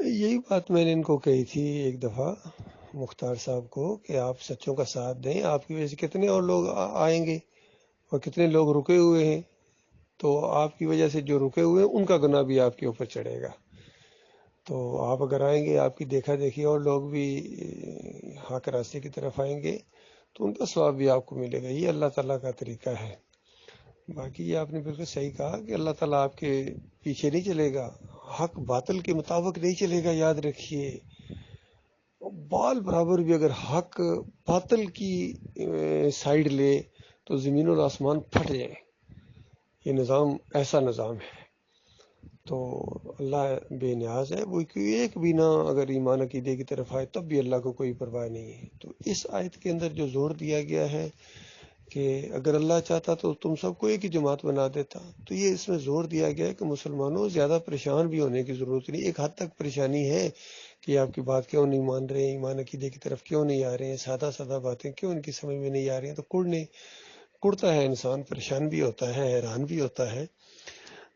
یہی بات میں نے ان کو کہی تھی ایک دفعہ مختار صاحب کو کہ آپ سچوں کا ساتھ دیں، آپ کی وجہ سے کتنے اور لوگ آئیں گے اور کتنے لوگ رکے ہوئے ہیں، تو آپ کی وجہ سے جو رکے ہوئے ہیں ان کا گناہ بھی آپ کے اوپر چڑھے گا۔ تو آپ اگر آئیں گے، آپ کی دیکھا دیکھی اور لوگ بھی حق راستے کی طرف آئیں گے تو ان کا ثواب بھی آپ کو ملے گا۔ یہ اللہ تعالیٰ کا طریقہ ہے۔ باقی یہ آپ نے بالکل صحیح کہا کہ اللہ تعالیٰ آپ کے پیچھے نہیں چلے گا، حق باطل کے مطابق نہیں چلے گا۔ یاد رکھیے، بال برابر بھی اگر حق باطل کی سائیڈ لے تو زمین اور آسمان پھٹ جائے۔ یہ نظام ایسا نظام ہے۔ تو اللہ بے نیاز ہے، وہ ایک بھی نہ اگر ایمان عقیدے کی طرف آئے تب بھی اللہ کو کوئی پرواہ نہیں ہے۔ تو اس آیت کے اندر جو زور دیا گیا ہے کہ اگر اللہ چاہتا تو تم سب کو ایک ہی جماعت بنا دیتا، تو یہ اس میں زور دیا گیا ہے کہ مسلمانوں زیادہ پریشان بھی ہونے کی ضرورت نہیں۔ ایک حد تک پریشانی ہے کہ آپ کی بات کیوں نہیں مان رہے ہیں، ایمان عقیدے کی طرف کیوں نہیں آ رہے ہیں، سادہ سادہ باتیں کیوں ان کی سمجھ میں نہیں آ رہی ہیں، تو کڑتا ہے انسان، پریشان بھی ہوتا ہے، حیران بھی ہوتا ہے۔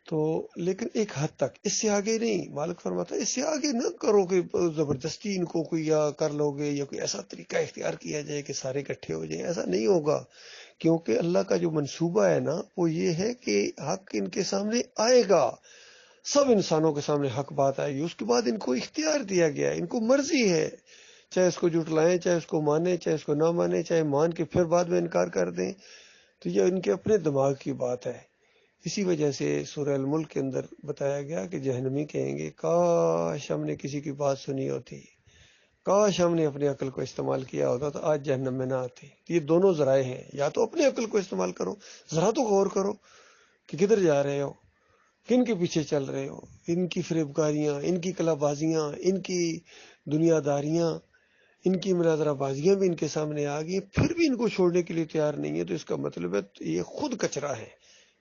تو لیکن ایک حد تک، اس سے آگے نہیں۔ مالک فرماتا ہے اس سے آگے نہ کرو کہ زبردستی ان کو کوئی یا کر لو گے یا کوئی ایسا طریقہ اختیار کیا جائے کہ سارے اکٹھے ہو جائیں، ایسا نہیں ہوگا۔ کیونکہ اللہ کا جو منصوبہ ہے نا وہ یہ ہے کہ حق ان کے سامنے آئے گا، سب انسانوں کے سامنے حق بات آئے گی، اس کے بعد ان کو اختیار دیا گیا ہے، ان کو مرضی ہے، چاہے اس کو جھٹلائیں، چاہے اس کو مانیں، چاہے اس کو نہ مانیں، چاہے مان کے پھر بعد میں انکار کر دیں، تو یہ ان کے اپنے دماغ کی بات ہے۔ اسی وجہ سے سورہ الملک کے اندر بتایا گیا کہ جہنمی کہیں گے کاش ہم نے کسی کی بات سنی ہوتی، کاش ہم نے اپنی عقل کو استعمال کیا ہوتا تو آج جہنم میں نہ آتے۔ یہ دونوں ذرائع ہیں، یا تو اپنی عقل کو استعمال کرو، ذرا تو غور کرو کہ کدھر جا رہے ہو، کن کے پیچھے چل رہے ہو، ان کی فریبکاریاں، ان کی کلا بازیاں، ان کی دنیا داریاں، ان کی مناظرہ بازیاں بھی ان کے سامنے آ گئی، پھر بھی ان کو چھوڑنے کے لیے تیار نہیں ہے، تو اس کا مطلب ہے یہ خود کچرا ہے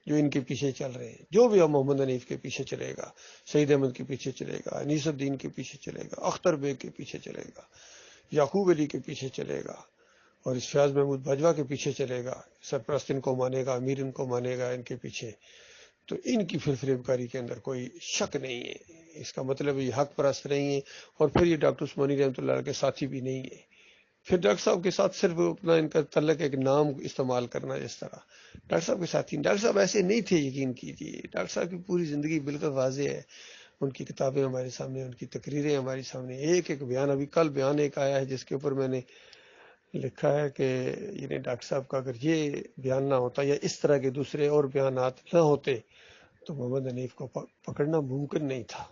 جو ان کے پیچھے چل رہے ہیں۔ جو بھی اب محمد حنیف کے پیچھے چلے گا، سعید احمد کے پیچھے چلے گا، انیس الدین کے پیچھے چلے گا، اختر بیگ کے پیچھے چلے گا، یعقوب علی کے پیچھے چلے گا، اور اس فیاض محمود باجوہ کے پیچھے چلے گا، سرپرست ان کو مانے گا، امیر ان کو مانے گا، ان کے پیچھے، تو ان کی پھر فریب کاری کے اندر کوئی شک نہیں ہے۔ اس کا مطلب یہ حق پرست نہیں ہے، اور پھر یہ ڈاکٹر عثمانی رحمۃ اللہ علیہ کے ساتھی بھی نہیں ہے۔ پھر ڈاکٹر صاحب کے ساتھ صرف اپنا ان کا تعلق ایک نام استعمال کرنا، جس طرح ڈاکٹر صاحب کے ساتھی، ڈاکٹر صاحب ایسے نہیں تھے، یقین کیجیے۔ ڈاکٹر صاحب کی پوری زندگی بالکل واضح ہے، ان کی کتابیں ہمارے سامنے، ان کی تقریریں ہمارے سامنے، ایک ایک بیان، ابھی کل بیان ایک آیا ہے جس کے اوپر میں نے لکھا ہے کہ یعنی ڈاکٹر صاحب کا اگر یہ بیان نہ ہوتا یا اس طرح کے دوسرے اور بیانات نہ ہوتے تو محمد حنیف کو پکڑنا ممکن نہیں تھا۔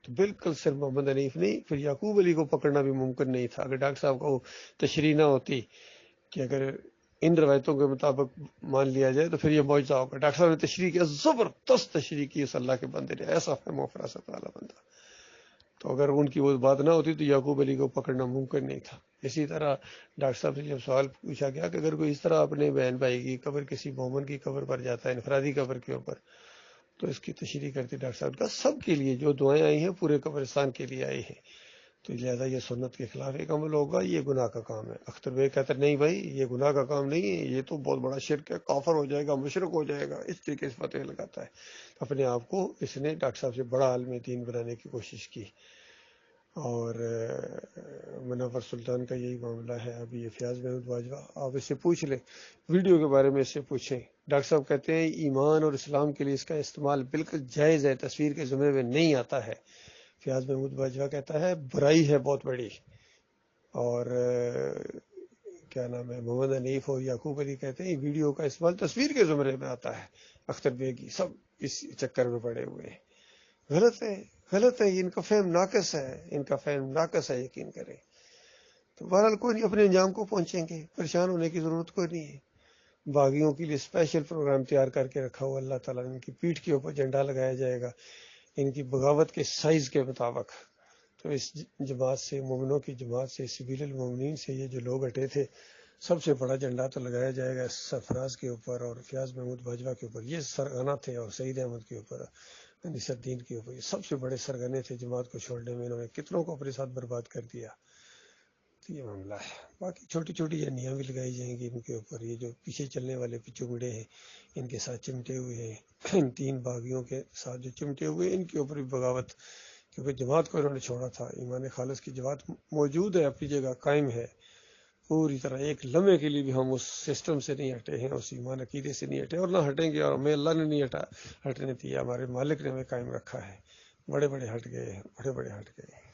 تو بالکل صرف محمد حنیف نہیں، پھر یعقوب علی کو پکڑنا بھی ممکن نہیں تھا اگر ڈاکٹر صاحب کو تشریح نہ ہوتی کہ اگر ان روایتوں کے مطابق مان لیا جائے تو پھر یہ معجزہ ہوگا۔ ڈاکٹر صاحب نے تشریح کیا، زبردست تشریح کی اس اللہ کے بندے نے، ایسا فہم و فراست والا بندہ۔ تو اگر ان کی وہ بات نہ ہوتی تو یعقوب علی کو پکڑنا ممکن نہیں تھا۔ اسی طرح ڈاکٹر صاحب سے جب سوال پوچھا گیا کہ اگر کوئی اس طرح اپنے بہن بھائی کی قبر، کسی مومن کی قبر پر جاتا ہے، انفرادی قبر کے اوپر، تو اس کی تشریح کرتی ڈاکٹر صاحب کا سب کے لیے جو دعائیں آئی ہیں پورے قبرستان کے لیے آئی ہیں، تو لہٰذا یہ سنت کے خلاف ایک عمل ہوگا، یہ گناہ کا کام ہے۔ اختر بیگ کہتا ہے نہیں بھائی یہ گناہ کا کام نہیں ہے، یہ تو بہت بڑا شرک ہے، کافر ہو جائے گا، مشرک ہو جائے گا، اس طریقے سے فتوے لگاتا ہے۔ اپنے آپ کو اس نے ڈاکٹر صاحب سے بڑا عالم دین بنانے کی کوشش کی۔ اور منور سلطان کا یہی معاملہ ہے۔ ابھی یہ فیاض محمود باجوہ، آپ اس سے پوچھ لیں، ویڈیو کے بارے میں اس سے پوچھیں۔ ڈاکٹر صاحب کہتے ہیں ایمان اور اسلام کے لیے اس کا استعمال بالکل جائز ہے، تصویر کے زمرے میں نہیں آتا ہے۔ فیاض محمود باجوہ کہتا ہے برائی ہے بہت بڑی، اور کیا نام ہے، محمد حنیف اور یعقوب علی کہتے ہیں ویڈیو کا استعمال تصویر کے زمرے میں آتا ہے۔ اختر بیگی سب اس چکر میں پڑے ہوئے ہیں۔ غلط ہے، غلط ہے، ان کا فہم ناقص ہے، ان کا فہم ناقص ہے، یقین کریں۔ تو بہرحال کوئی نہیں، اپنے انجام کو پہنچیں گے، پریشان ہونے کی ضرورت کوئی نہیں ہے۔ باغیوں کے لیے اسپیشل پروگرام تیار کر کے رکھا ہوا اللہ تعالیٰ نے، ان کی پیٹھ کے اوپر جھنڈا لگایا جائے گا ان کی بغاوت کے سائز کے مطابق۔ تو اس جماعت سے، مومنوں کی جماعت سے، سبیل المومنین سے یہ جو لوگ ہٹے تھے، سب سے بڑا جھنڈا تو لگایا جائے گا سرفراز کے اوپر اور فیاض محمود باجوہ کے اوپر، یہ سرغنہ تھے، اور سعید احمد کے اوپر، انیس الدین کے اوپر، یہ سب سے بڑے سرگنے تھے جماعت کو چھوڑنے میں، انہوں نے کتنوں کو اپنے ساتھ برباد کر دیا۔ تو یہ معاملہ ہے۔ باقی چھوٹی چھوٹی جنیاں بھی لگائی جائیں گی ان کے اوپر، یہ جو پیچھے چلنے والے چمڑے ہیں ان کے ساتھ چمٹے ہوئے ہیں، ان تین باغیوں کے ساتھ جو چمٹے ہوئے ہیں ان کے اوپر بھی بغاوت کیونکہ جماعت کو انہوں نے چھوڑا تھا. ایمان خالص کی جماعت موجود ہے، اپنی جگہ قائم ہے پوری طرح. ایک لمحے کے لیے بھی ہم اس سسٹم سے نہیں ہٹے ہیں، اس ایمان عقیدے سے نہیں ہٹے اور نہ ہٹیں گے. اور ہمیں اللہ نے نہیں ہٹنے دیا، ہمارے مالک نے ہمیں قائم رکھا ہے. بڑے بڑے ہٹ گئے ہیں، بڑے بڑے ہٹ گئے ہیں.